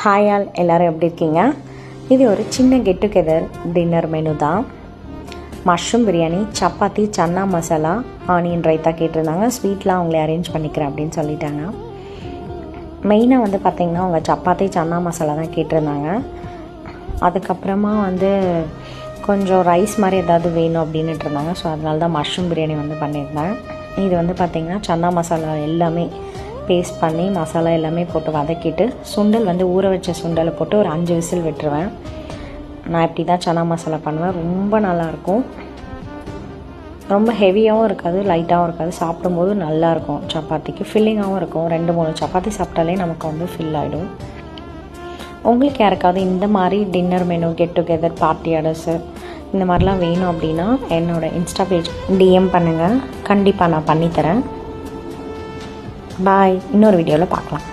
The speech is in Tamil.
ஹாய் ஆல், எல்லோரும் எப்படி இருக்கீங்க? இது ஒரு சின்ன கெட் டுகெதர் டின்னர் மெனு தான். மஷ்ரூம் பிரியாணி, சப்பாத்தி, சன்னா மசாலா, ஆனியன் ரைத்தா கேட்டிருந்தாங்க. ஸ்வீட்லாம் அவங்களே அரேஞ்ச் பண்ணிக்கிறேன் அப்படின்னு சொல்லிட்டாங்க. மெயினாக வந்து பார்த்திங்கன்னா அவங்க சப்பாத்தி சன்னா மசாலா தான் கேட்டிருந்தாங்க. அதுக்கப்புறமா வந்து கொஞ்சம் ரைஸ் மாதிரி ஏதாவது வேணும் அப்படின்னுட்டு இருந்தாங்க. ஸோ அதனால தான் மஷ்ரூம் பிரியாணி வந்து பண்ணியிருந்தேன். இது வந்து பார்த்திங்கன்னா சன்னா மசாலா எல்லாமே பேஸ்ட் பண்ணி மசாலா எல்லாமே போட்டு வதக்கிட்டு சுண்டல் வந்து ஊற வச்ச சுண்டலை போட்டு ஒரு 5 விசில் விட்டுருவேன். நான் இப்படி தான் சன்னா மசாலா பண்ணுவேன். ரொம்ப நல்லாயிருக்கும். ரொம்ப ஹெவியாகவும் இருக்காது, லைட்டாகவும் இருக்காது. சாப்பிடும்போது நல்லாயிருக்கும். சப்பாத்திக்கு ஃபில்லிங்காகவும் இருக்கும். 2-3 சப்பாத்தி சாப்பிட்டாலே நமக்கு வந்து ஃபில் ஆகிடும். உங்களுக்கு யாருக்காவது இந்த மாதிரி dinner menu, get together, party orders இந்த மாதிரிலாம் வேணும் அப்படின்னா என்னோடய இன்ஸ்டா பேஜ் DM பண்ணுங்கள். கண்டிப்பாக நான் பண்ணித்தரேன். பாய். இன்னொரு வீடியோவில் பார்க்கலாம்.